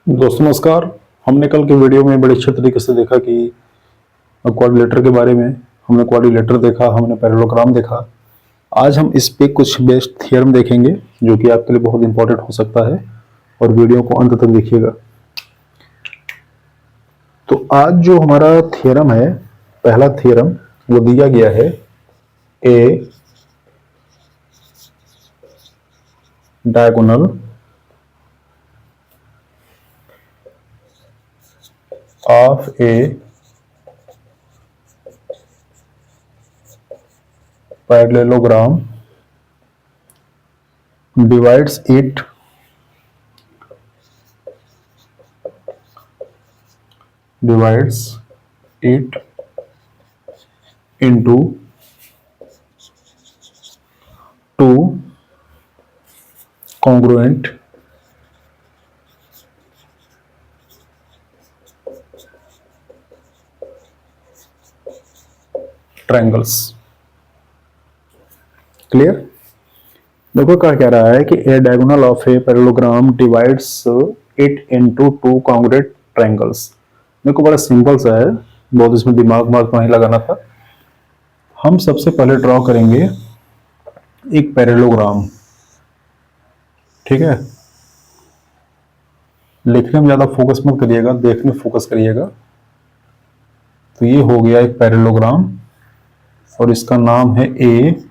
दोस्तों नमस्कार। हमने कल के वीडियो में बड़े अच्छे तरीके से देखा कि क्वाड्रिलेटर के बारे में। हमने क्वाड्रिलेटर देखा, हमने पैरेललोग्राम देखा। आज हम इस पे कुछ बेस्ट थ्योरम देखेंगे जो कि आपके लिए बहुत इंपॉर्टेंट हो सकता है, और वीडियो को अंत तक देखिएगा। तो आज जो हमारा थ्योरम है, पहला थ्योरम, वो दिया गया है a diagonal of a parallelogram divides it into two congruent triangles। Clear? देखो क्या कह रहा है कि a diagonal of a parallelogram divides it into two congruent triangles. देखो बड़ा सिंपल सा है, बहुत इसमें दिमाग नहीं लगाना था। हम सबसे पहले ड्रॉ करेंगे एक पैरेललोग्राम, ठीक है। लिखने में ज्यादा फोकस मत करिएगा, देखने में फोकस करिएगा। तो ये हो गया एक पैरेललोग्राम और इसका नाम है ए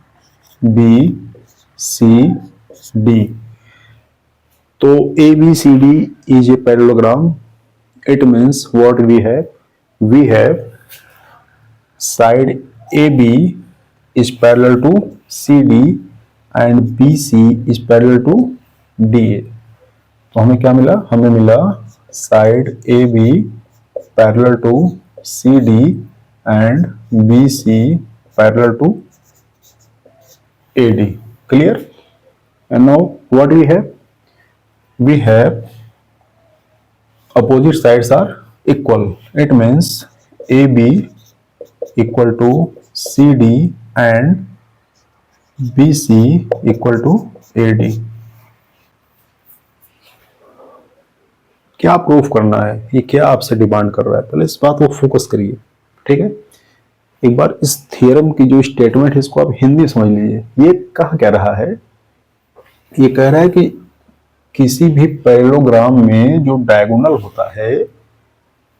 बी सी डी। तो A B C D is a parallelogram. It means what we have side AB is parallel to CD and BC is parallel to DA। तो हमें क्या मिला? हमें मिला side AB parallel to CD and BC parallel to AD। Clear? And now what we have? We have opposite sides are equal. It means AB equal to CD and BC equal to AD। क्या proof करना है, ये क्या आपसे demand कर रहा है, पहले इस बात को फोकस करिए, ठीक है। एक बार इस थ्योरम की जो स्टेटमेंट है इसको आप हिंदी में समझ लीजिए। ये कह रहा है, ये कह रहा है कि किसी भी पैरेललोग्राम में जो डायगोनल होता है,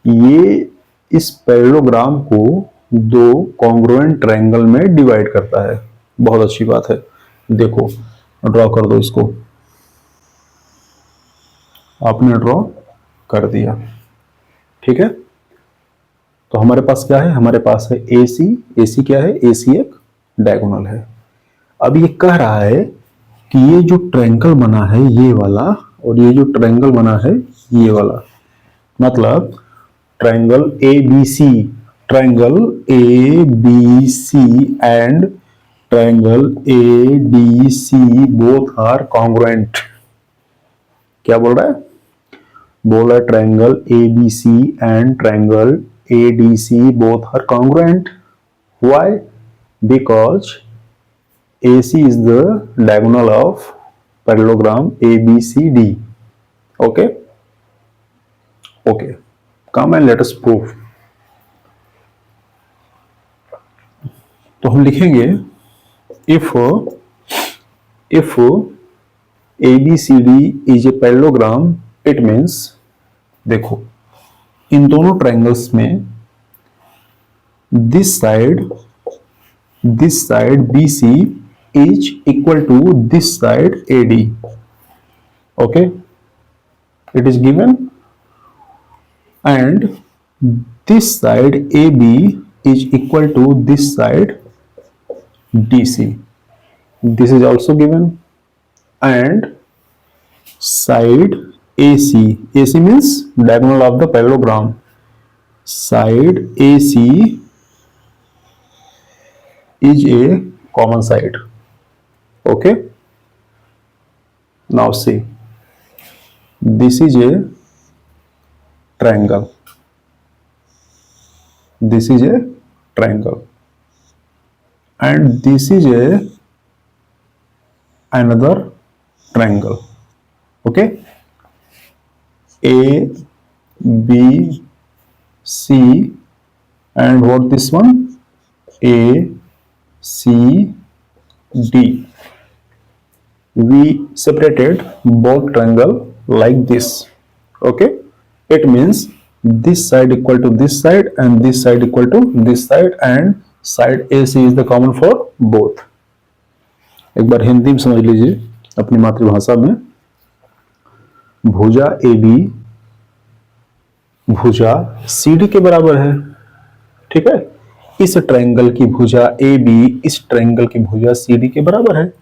ये इस पैरेललोग्राम को दो कॉन्ग्रुएंट ट्रायंगल में डिवाइड करता है। बहुत अच्छी बात है। देखो ड्रॉ कर दो इसको। आपने ड्रॉ कर दिया, ठीक है। तो हमारे पास क्या है? हमारे पास है AC। AC क्या है? AC एक डायगोनल है। अब ये कह रहा है कि ये जो ट्रायंगल बना है ये वाला, और ये जो ट्रायंगल बना है ये वाला, मतलब triangle ABC, triangle ABC and triangle ADC both are congruent. क्या बोल रहा है? बोल रहा है triangle ABC and triangle ADC both are congruent. Why? Because AC is the diagonal of parallelogram ABCD। okay okay come and let us prove। तो हम लिखेंगे if ABCD is a parallelogram, it means, देखो इन दोनों triangles में this side BC is equal to this side AD। okay, it is given, and this side AB is equal to this side DC। this is also given, and side AC means diagonal of the parallelogram, side AC is a common side। okay, now see, this is a triangle, this is a triangle, and this is another triangle। okay, A, B, C, and what this one? A, C, D. We separated both triangle like this. Okay, it means this side equal to this side and this side equal to this side, and side AC is the common for both. एक बार हिंदी में समझ लीजिए अपनी मातृभाषा में। भुजा AB भुजा CD के बराबर है, ठीक है। इस ट्रायंगल की भुजा AB इस ट्रायंगल की भुजा CD के बराबर है,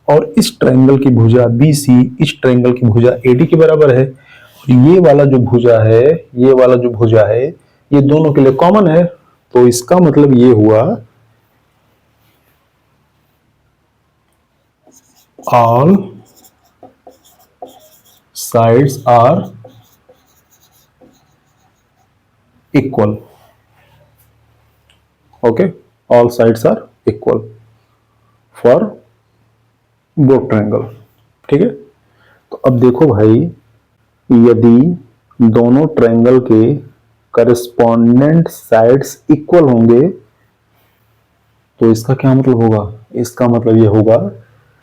और इस ट्रायंगल की भुजा BC इस ट्रायंगल की भुजा AD के बराबर है। ये वाला जो भुजा है, ये वाला जो भुजा है, ये दोनों के लिए कॉमन है। तो इसका मतलब ये हुआ all sides are equal. Okay, all sides are equal for both triangle, ठीक है। तो अब देखो भाई, यदि दोनों ट्रायंगल के करस्पॉन्डेंट साइड्स इक्वल होंगे तो इसका क्या मतलब होगा? इसका मतलब ये होगा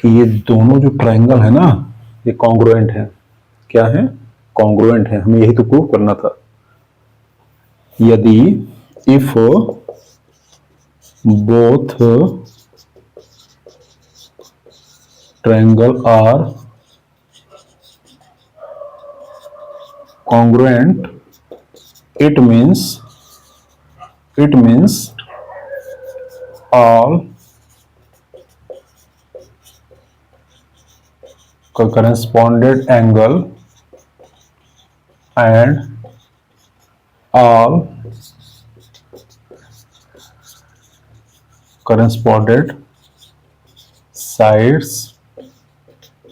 कि ये दोनों जो ट्रायंगल है ना, ये कॉन्ग्रुएंट है। क्या है? कॉन्ग्रुएंट है। हमें यही तो प्रूव करना था। यदि if both triangle are congruent, it means all corresponded angle and all corresponded sides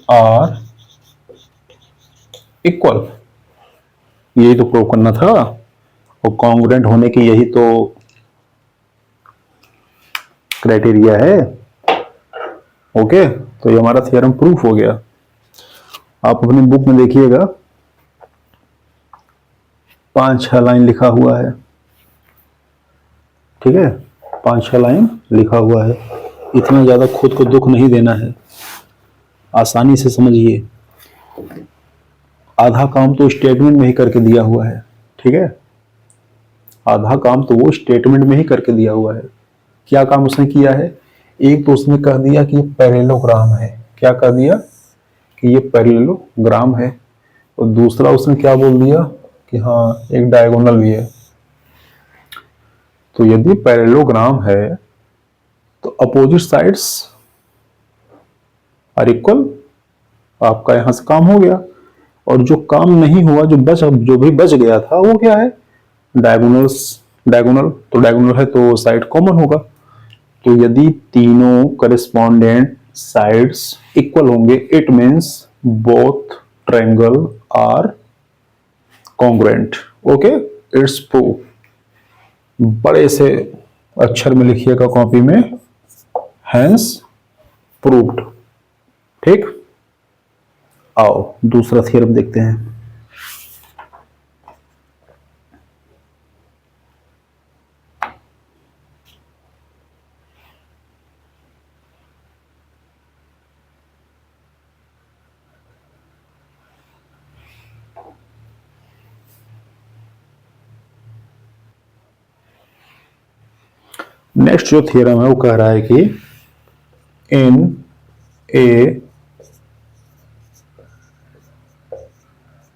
are equal। यही तो प्रूव करना था, और कॉन्ग्रुएंट होने की यही तो क्राइटेरिया है। ओके, तो ये हमारा थ्योरम प्रूफ हो गया। आप अपनी बुक में देखिएगा 5-6 लाइन लिखा हुआ है, ठीक है, 5-6 लाइन लिखा हुआ है। इतना ज्यादा खुद को दुख नहीं देना है, आसानी से समझिए। आधा काम तो स्टेटमेंट में ही करके दिया हुआ है, ठीक है। आधा काम तो वो स्टेटमेंट में ही करके दिया हुआ है। क्या काम उसने किया है? एक तो उसने कह दिया कि ये पैरेललोग्राम है। क्या कह दिया? कि ये पैरेललोग्राम है। और दूसरा उसने क्या बोल दिया? कि हाँ, एक डायगोनल भी है। तो यदि पैरेललोग्राम है तो अपोजिट साइड्स आर इक्वल। आपका यहां से काम हो गया। और जो काम नहीं हुआ, जो भी बच गया था, वो क्या है? डायगोनल। तो डायगोनल है तो साइड कॉमन होगा। तो यदि तीनों करेस्पॉन्डेंट साइड्स इक्वल होंगे, it means both triangle are congruent. Okay, it's proof. बड़े से अक्षर में लिखिएगा कॉपी में, हैंस प्रूव्ड। ठीक, आओ दूसरा थ्योरम देखते हैं। नेक्स्ट जो थ्योरम है वो कह रहा है कि in a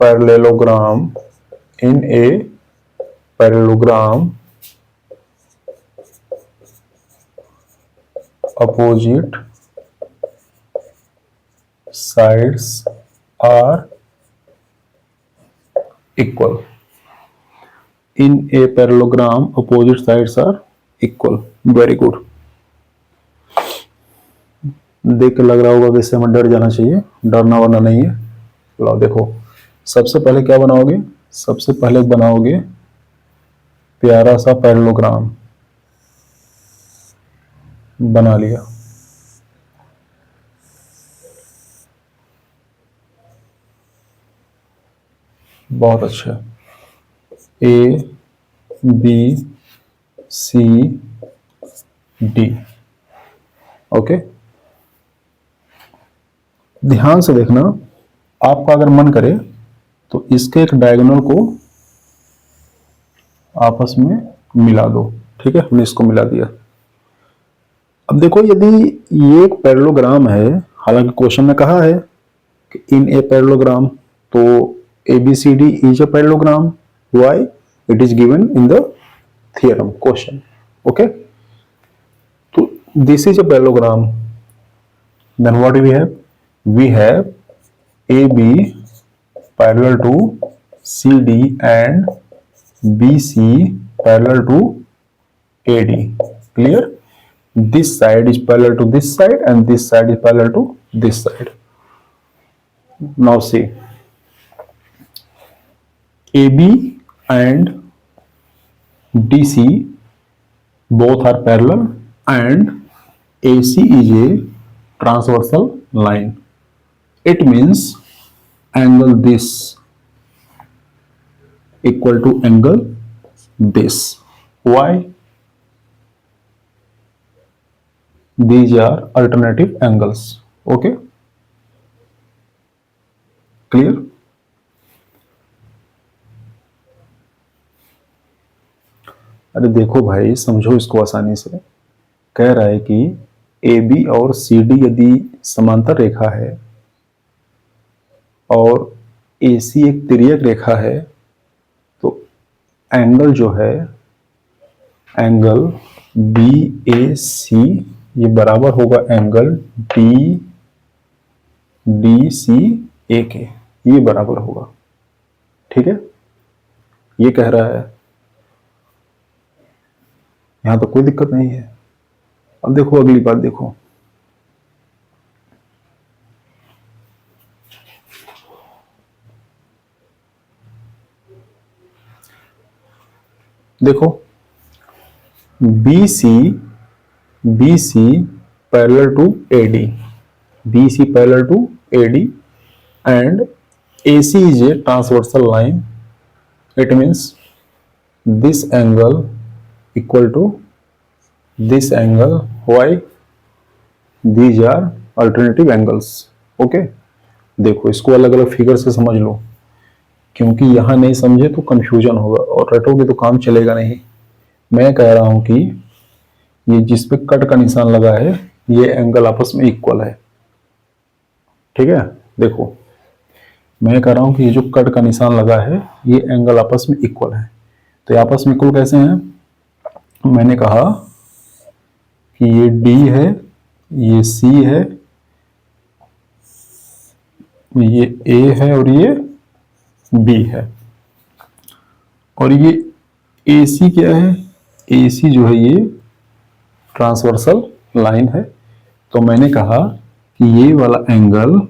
parallelogram opposite sides are equal। in a parallelogram opposite sides are equal। Very good. देख के लग रहा होगा कि इससे हमें डर जाना चाहिए, डरना वरना नहीं है। लो देखो, सबसे पहले क्या बनाओगे? सबसे पहले बनाओगे प्यारा सा पैरेललोग्राम। बना लिया। बहुत अच्छा। A B C D. Okay, ध्यान से देखना, आपका अगर मन करे तो इसके एक डायगोनल को आपस में मिला दो। ठीक है, हमने इसको मिला दिया। अब देखो, यदि ये एक पैरेललोग्राम है, हालांकि क्वेश्चन में कहा है कि इन ए पैरेललोग्राम, तो ABCD is a parallelogram. Why? It is given in the theorem question. Okay, तो this is a parallelogram, then what we have? We have AB parallel to CD and BC parallel to AD. Clear? This side is parallel to this side and this side is parallel to this side. Now see, AB and DC both are parallel and AC is a transversal line. It means angle this equal to angle this. Why? These are alternative angles. Okay, clear? अरे देखो भाई, समझो इसको आसानी से। कह रहा है कि AB और CD यदि समांतर रेखा है और AC एक तिर्यक रेखा है, तो एंगल जो है, एंगल BAC ये बराबर होगा एंगल DCA के, ये बराबर होगा। ठीक है, ये कह रहा है, यहां तो कोई दिक्कत नहीं है। अब देखो अगली बात, देखो देखो, BC parallel to AD, BC parallel to AD and AC is a transversal line. It means this angle equal to this angle. Why? These are alternative angles. Okay, देखो इसको अलग अलग फिगर से समझ लो, क्योंकि यहां नहीं समझे तो कंफ्यूजन होगा और रटोगे तो काम चलेगा नहीं। मैं कह रहा हूं कि ये जिस पे कट का निशान लगा है, ये एंगल आपस में इक्वल है। ठीक है, देखो मैं कह रहा हूं कि ये जो कट का निशान लगा है, ये एंगल आपस में इक्वल है। तो ये आपस में इक्वल कैसे हैं? मैंने कहा कि ये D है, ये C है, ये A है और ये B है, और ये AC क्या है? AC जो है ये ट्रांसवर्सल लाइन है। तो मैंने कहा कि ये वाला एंगल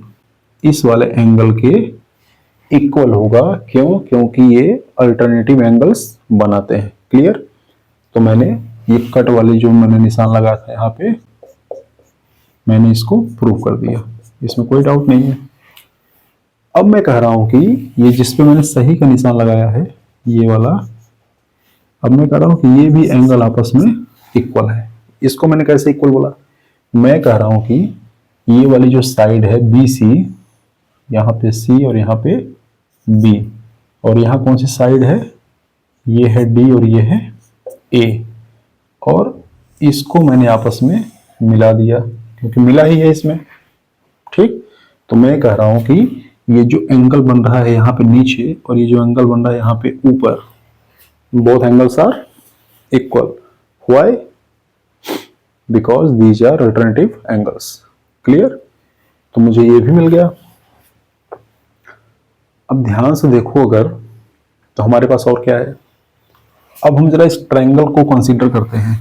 इस वाले एंगल के इक्वल होगा। क्यों? क्योंकि ये अल्टरनेटिव एंगल्स बनाते हैं। क्लियर? तो मैंने ये कट वाली जो मैंने निशान लगाया था यहाँ पे, मैंने इसको प्रूव कर दिया, इसमें कोई डाउट नहीं है। अब मैं कह रहा हूं कि ये जिस पे मैंने सही का निशान लगाया है, ये वाला, अब मैं कह रहा हूं कि ये भी एंगल आपस में इक्वल है। इसको मैंने कैसे इक्वल बोला? मैं कह रहा हूं कि ये वाली जो साइड है BC, यहाँ पे C और यहाँ पे B, और यहाँ कौन सी साइड है? ये है D और ये है A, और इसको मैंने आपस में मिला दिया क्योंकि मिला ही है इसमें। ठीक, तो मैं कह रहा हूं कि ये जो एंगल बन रहा है यहाँ पे नीचे और ये जो एंगल बन रहा है यहाँ पे ऊपर, both angles are equal. Why? Because these are alternative angles. Clear? तो मुझे ये भी मिल गया। अब ध्यान से देखो अगर, तो हमारे पास और क्या है? अब हम जरा इस ट्रायंगल को कंसीडर करते हैं।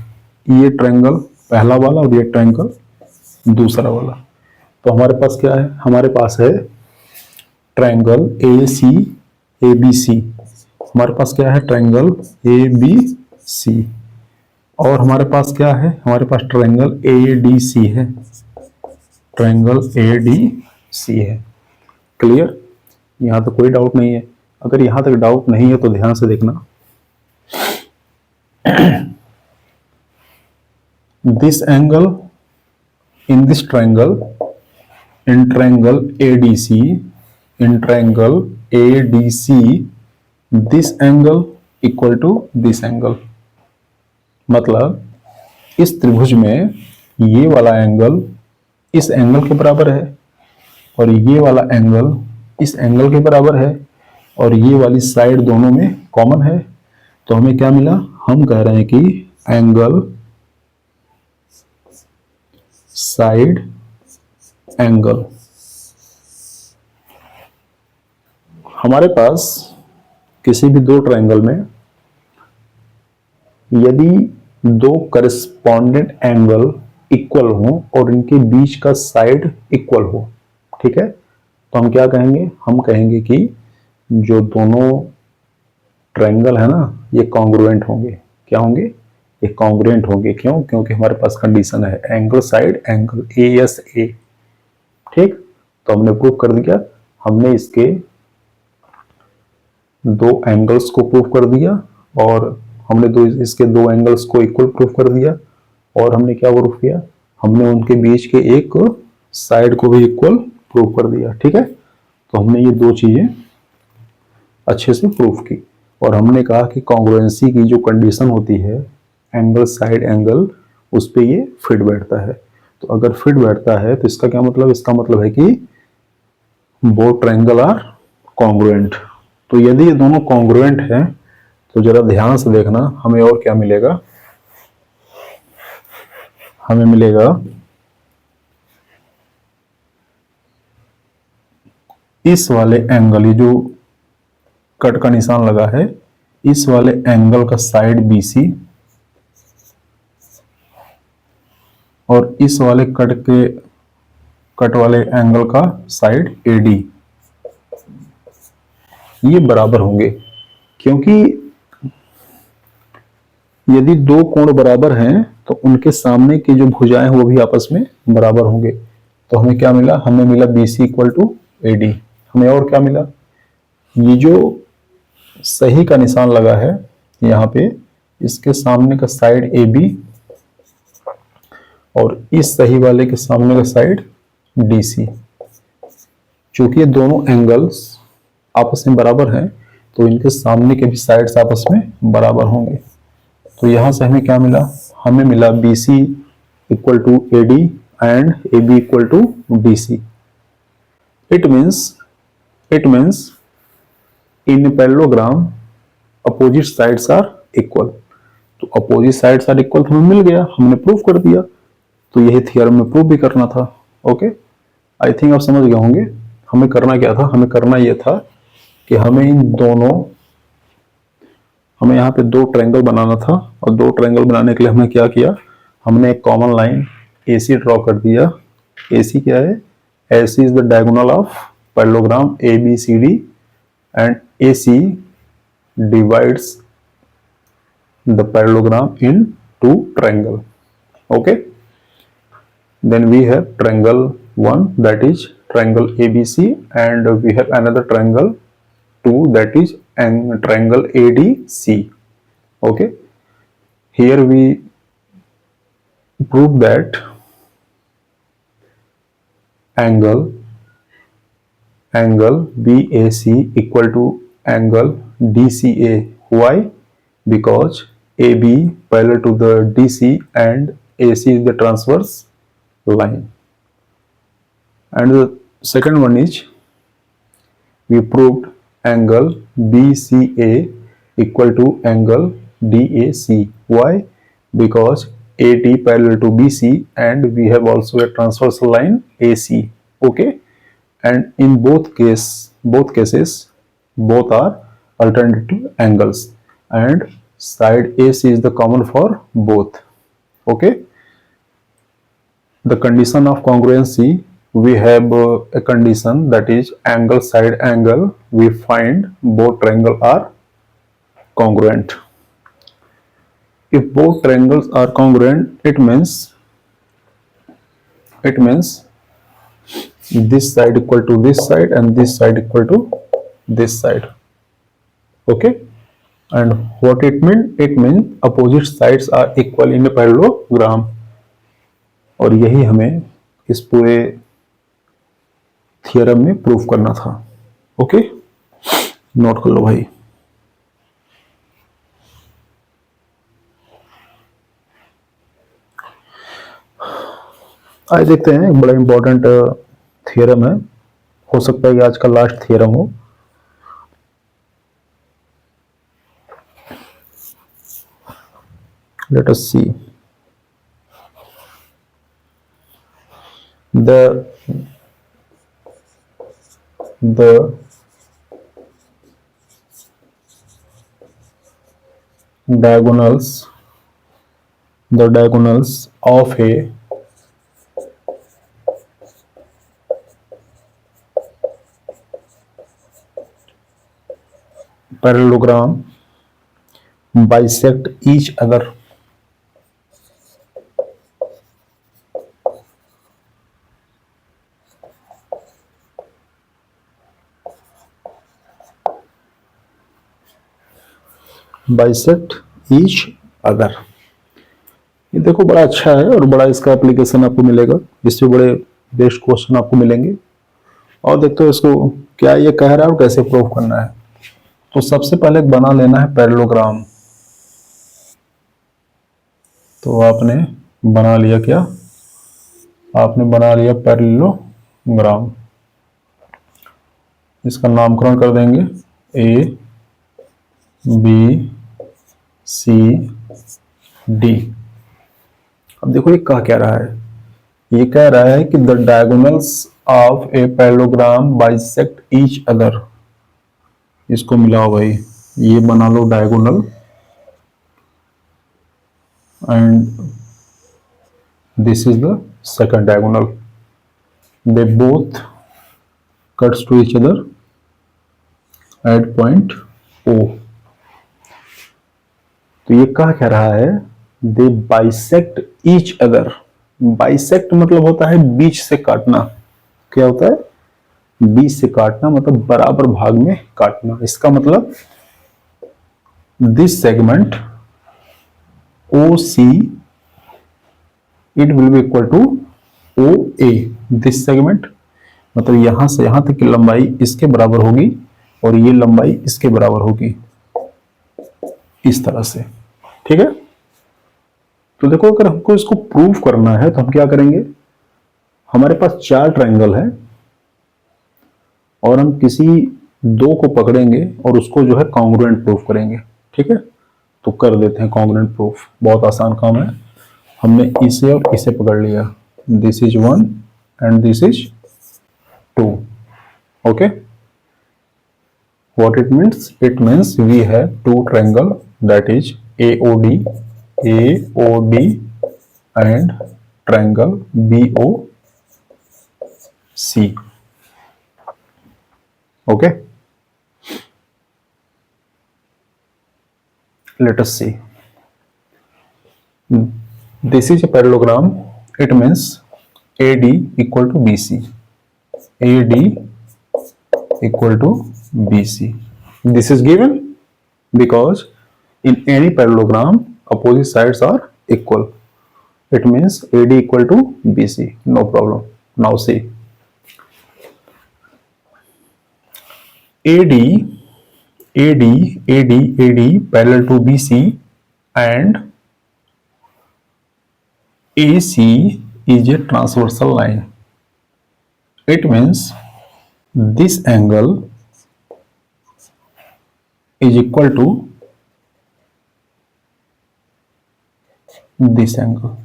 ये ट्रायंगल पहला वाला और ये ट्रायंगल दूसरा वाला। तो हमारे पास क्या है? हमारे पास है ट्रायंगल ABC। हमारे पास क्या है? Triangle ABC। और हमारे पास क्या है? हमारे पास ट्रायंगल ADC है, ट्रायंगल ADC है। क्लियर? यहाँ तो कोई डाउट नहीं है। अगर यहां तक डाउट नहीं है तो ध्यान से देखना। This angle in this triangle, in triangle ADC, in triangle ADC, this angle equal to this angle. मतलब इस त्रिभुज में ये वाला एंगल इस एंगल के बराबर है, और ये वाला एंगल इस एंगल के बराबर है, और ये वाली साइड दोनों में कॉमन है। तो हमें क्या मिला? हम कह रहे हैं कि एंगल साइड एंगल। हमारे पास किसी भी दो ट्रायंगल में यदि दो करस्पॉन्डेंट एंगल इक्वल हो और इनके बीच का साइड इक्वल हो, ठीक है, तो हम क्या कहेंगे? हम कहेंगे कि जो दोनों ट्रायंगल है ना, ये कॉन्ग्रुएंट होंगे। क्या होंगे? ये कॉन्ग्रुएंट होंगे। क्यों? क्योंकि हमारे पास कंडीशन है एंगल साइड एंगल, ASA। ठीक, तो हमने प्रूव कर दिया। हमने इसके दो एंगल्स को प्रूव कर दिया, और हमने इसके दो एंगल्स को इक्वल प्रूव कर दिया। और हमने क्या प्रूव किया? हमने उनके बीच के एक साइड को भी इक्वल प्रूव कर दिया। ठीक है, तो हमने ये दो चीजें अच्छे से प्रूव की। और हमने कहा कि कॉन्ग्रुएंसी की जो कंडीशन होती है एंगल साइड एंगल, उस पे ये फिट बैठता है। तो अगर फिट बैठता है तो इसका क्या मतलब? इसका मतलब है कि बोथ ट्रायंगल आर कॉन्ग्रुएंट। तो यदि ये दोनों कॉन्ग्रुएंट हैं तो जरा ध्यान से देखना, हमें और क्या मिलेगा? हमें मिलेगा इस वाले एंगल, ये जो कट का निशान लगा है, इस वाले एंगल का साइड BC और इस वाले कट वाले एंगल का साइड AD, ये बराबर होंगे। क्योंकि यदि दो कोण बराबर हैं तो उनके सामने की जो भुजाएं वो भी आपस में बराबर होंगे। तो हमें क्या मिला? हमें मिला BC इक्वल टू AD। हमें और क्या मिला? ये जो सही का निशान लगा है यहाँ पे, इसके सामने का साइड AB और इस सही वाले के सामने का साइड DC। चूंकि ये दोनों एंगल्स आपस में बराबर हैं तो इनके सामने के भी साइड्स आपस में बराबर होंगे। तो यहां से हमें क्या मिला? हमें मिला BC equal to AD and AB equal to DC। It means in parallelogram opposite sides are equal. तो अपोजिट साइड्स आर इक्वल हमें मिल गया, हमने प्रूव कर दिया। तो यही थ्योरम में प्रूव भी करना था। ओके, आई थिंक आप समझ गए होंगे हमें करना क्या था। हमें करना यह था कि हमें यहाँ पे दो ट्रायंगल बनाना था, और दो ट्रायंगल बनाने के लिए हमने क्या किया? हमने एक कॉमन लाइन AC ड्रॉ कर दिया। AC क्या है? AC is the diagonal of parallelogram ABCD and AC divides the parallelogram in two triangle. Okay, then we have triangle 1, that is triangle ABC, and we have another triangle 2, that is triangle ADC. Okay, here we prove that angle BAC equal to angle DCA. Why? Because AB parallel to the DC and AC is the transverse line. And the second one is we proved angle BCA equal to angle DAC. Why? Because AD parallel to BC and we have also a transverse line AC. Okay, and in both cases both are alternative angles and side AC is the common for both. Okay, the condition of congruency, we have a condition, that is angle side angle, we find both triangle are congruent. If both triangles are congruent, it means this side equal to this side and this side equal to this side. Okay, and what it mean opposite sides are equal in parallelogram, और यही हमें इस पूरे theorem में prove करना था। Okay, note कर लो भाई। आज देखते हैं, एक बड़ा इंपॉर्टेंट थियरम है, हो सकता है कि आज का लास्ट थियरम हो। Let us see the the diagonals of a parallelogram bisect each other. Bisect each other, ये देखो बड़ा अच्छा है और बड़ा इसका एप्लीकेशन आपको मिलेगा, इससे बड़े बेस्ट क्वेश्चन आपको मिलेंगे। और देखते हो इसको क्या ये कह रहा है और कैसे प्रूव करना है। तो सबसे पहले बना लेना है पैरेललोग्राम। तो आपने बना लिया क्या, आपने बना लिया पैरेललोग्राम। इसका नामकरण कर देंगे ए बी सी डी। अब देखो ये कह क्या रहा है, ये कह रहा है कि the diagonals of a parallelogram bisect each other. इसको मिलाओ भाई, ये बना लो diagonal and this is the second diagonal, they both cuts to each other at point O. तो ये क्या रहा है, they bisect each other. Bisect मतलब होता है बीच से काटना। क्या होता है, बीच से काटना, मतलब बराबर भाग में काटना। इसका मतलब this segment O C it will be equal to O A. This segment मतलब यहां से यहां तक की लंबाई इसके बराबर होगी और ये लंबाई इसके बराबर होगी, इस तरह से। ठीक है, तो देखो अगर हमको इसको प्रूव करना है तो हम क्या करेंगे, हमारे पास चार ट्रायंगल है और हम किसी दो को पकड़ेंगे और उसको जो है कॉन्ग्रुएंट प्रूफ करेंगे। ठीक है, तो कर देते हैं कॉन्ग्रुएंट प्रूफ, बहुत आसान काम है। हमने इसे और इसे पकड़ लिया, this is 1 and this is 2। Okay, what it means we have two triangle, that is AOD and triangle BOC. Okay, let us see. This is a parallelogram, it means AD equal to BC, AD equal to BC. This is given because in any parallelogram opposite sides are equal. It means AD equal to BC, no problem. Now see, AD parallel to BC and AC is a transversal line. It means this angle is equal to this angle.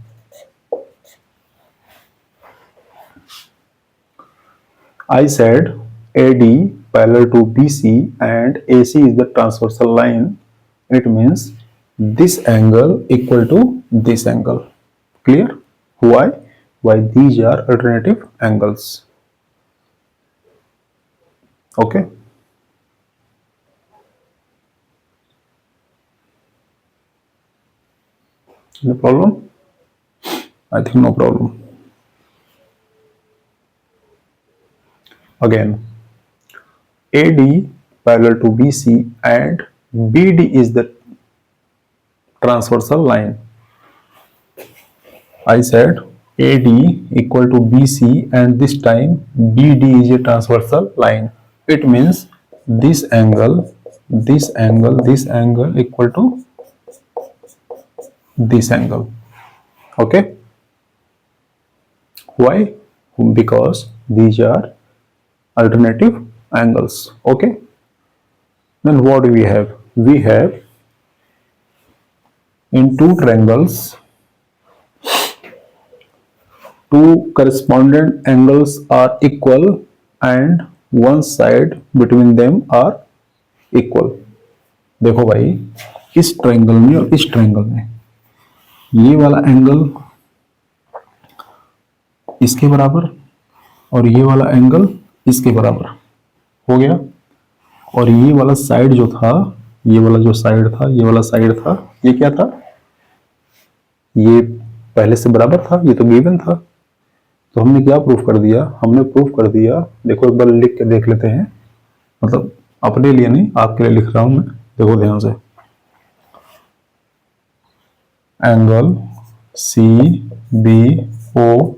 I said AD parallel to BC and AC is the transversal line. It means this angle equal to this angle. Clear? Why? Why these are alternative angles. Okay. No problem? I think no problem. Again, AD parallel to BC and BD is the transversal line. I said AD equal to BC and this time BD is a transversal line. It means this angle equal to this angle. Okay, why? Because these are alternative angles. Okay, then what do we have? We have in two triangles, two correspondent angles are equal and one side between them are equal. देखो भाई, इस triangle में और इस triangle में ये वाला angle इसके बराबर और ये वाला एंगल इसके बराबर हो गया, और ये वाला साइड जो था, ये वाला जो साइड था, ये वाला साइड था, ये क्या था? ये पहले से बराबर था, ये तो गिवन था। तो हमने क्या प्रूफ कर दिया? हमने प्रूफ कर दिया, देखो एक बार लिख के देख लेते हैं, मतलब अपने लिए नहीं, आपके लिए लिख रहा हूं मैं, देखो ध्यान से। Angle C B O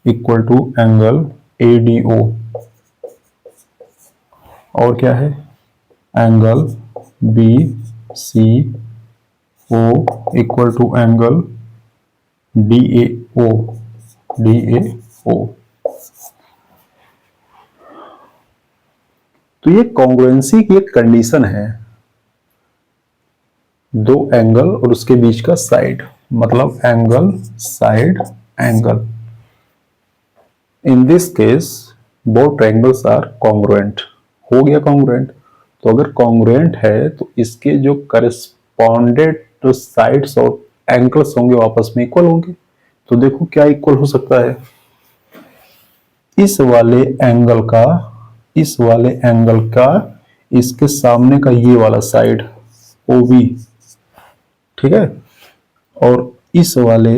equal to angle A D O, और क्या है? Angle B C O equal to angle D A O, D A O. तो ये कॉन्ग्रुएंसी की एक कंडीशन है, दो एंगल और उसके बीच का साइड, मतलब angle side angle. In this case both triangles are congruent. हो गया कॉन्ग्रुएंट। तो अगर कॉन्ग्रुएंट है तो इसके जो करस्पॉन्डेड जो साइड्स और एंगल्स होंगे वो आपस में इक्वल होंगे। तो देखो क्या इक्वल हो सकता है? इस वाले एंगल का इसके सामने का ये वाला साइड OB, ठीक है, और इस वाले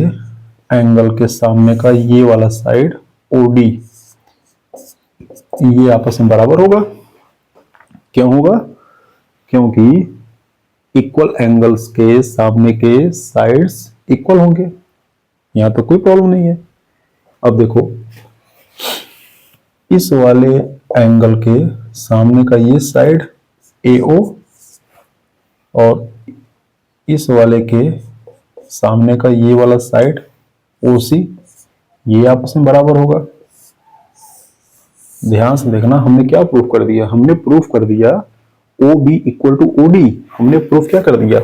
एंगल के सामने का ये वाला साइड OD, ये आपस में बराबर होगा। क्यों होगा? क्योंकि इक्वल एंगल्स के सामने के साइड्स इक्वल होंगे, यहां तो कोई प्रॉब्लम नहीं है। अब देखो, इस वाले एंगल के सामने का ये साइड AO और इस वाले के सामने का ये वाला साइड OC, ये आपस में बराबर होगा। ध्यान से देखना, हमने क्या प्रूफ कर दिया? हमने प्रूफ कर दिया OB इक्वल टू OD। हमने प्रूफ क्या कर दिया?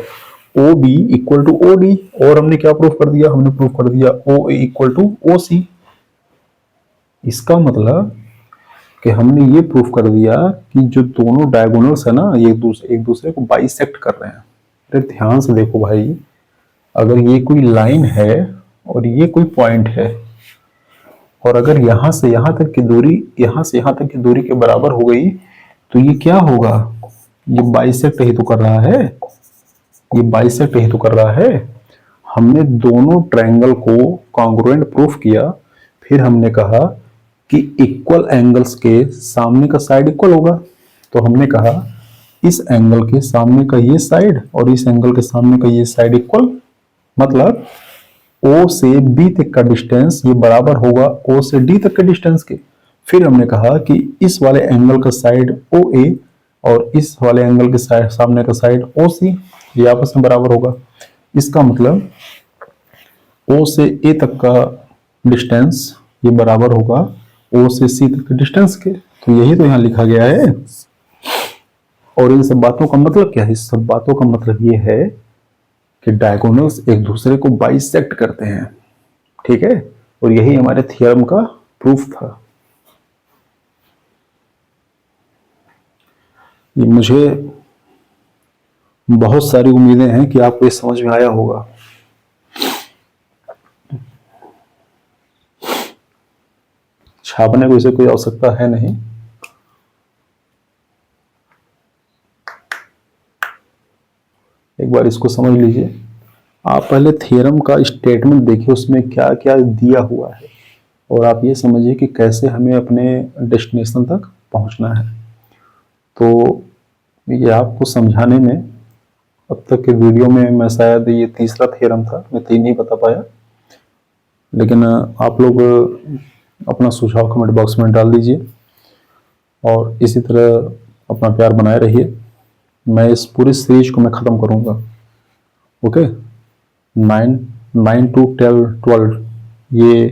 OB equal to OD। और हमने क्या प्रूफ कर दिया? हमने प्रूफ कर दिया OA इक्वल टू OC। इसका मतलब कि हमने ये प्रूफ कर दिया कि जो दोनों डायगोनल्स है ना, ये एक दूसरे को बाइसेक्ट कर रहे हैं। अरे ध्यान से देखो भाई, अगर ये कोई लाइन है और ये कोई पॉइंट है, और अगर यहां से यहां तक की दूरी, यहां से यहां तक की दूरी के बराबर हो गई, तो ये क्या होगा? ये बाइसेक्ट ही तो कर रहा है, ये बाइसेक्ट ही तो कर रहा है। हमने दोनों ट्रायंगल को कॉन्ग्रुएंट प्रूफ किया, फिर हमने कहा कि इक्वल एंगल्स के सामने का साइड इक्वल होगा। तो हमने कहा इस एंगल के सामने का ये साइड और इस एंगल के सामने का ये साइड इक्वल, मतलब O से B तक का डिस्टेंस ये बराबर होगा O से D तक के डिस्टेंस के। फिर हमने कहा कि इस वाले एंगल का साइड OA और इस वाले एंगल के सामने का साइड OC, ये आपस में बराबर होगा। इसका मतलब O से A तक का डिस्टेंस ये बराबर होगा O से C तक के डिस्टेंस के। तो यही तो यहाँ लिखा गया है। और इन सब बातों का मतलब क्या है? इस सब बातों का मतलब ये है कि डायगोनल्स एक दूसरे को बाइसेक्ट करते हैं, ठीक है, और यही हमारे थ्योरम का प्रूफ था। ये मुझे बहुत सारी उम्मीदें हैं कि आपको ये समझ में आया होगा। छापने को इसे कोई आवश्यकता है नहीं। एक बार इसको समझ लीजिए। आप पहले थ्योरम का स्टेटमेंट देखिए, उसमें क्या क्या दिया हुआ है, और आप ये समझिए कि कैसे हमें अपने डेस्टिनेशन तक पहुंचना है। तो ये आपको समझाने में, अब तक के वीडियो में मैं शायद ये तीसरा थ्योरम था, मैं 3 ही बता पाया, लेकिन आप लोग अपना सुझाव कमेंट बॉक्स में डाल दीजिए और इसी तरह अपना प्यार बनाए रहिए। मैं इस पूरी सीरीज को मैं ख़त्म करूँगा। ओके, 9 टू 12 ये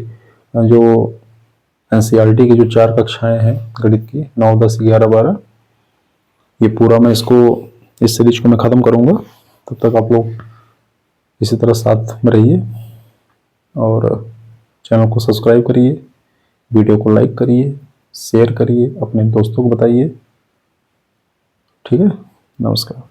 जो एनसीईआरटी की जो 4 कक्षाएं हैं गणित की, 9, 10, 11, 12, ये पूरा मैं इसको, इस सीरीज को मैं ख़त्म करूँगा। तब तक आप लोग इसी तरह साथ में रहिए और चैनल को सब्सक्राइब करिए, वीडियो को लाइक करिए, शेयर करिए, अपने दोस्तों को बताइए। ठीक है, नमस्कार।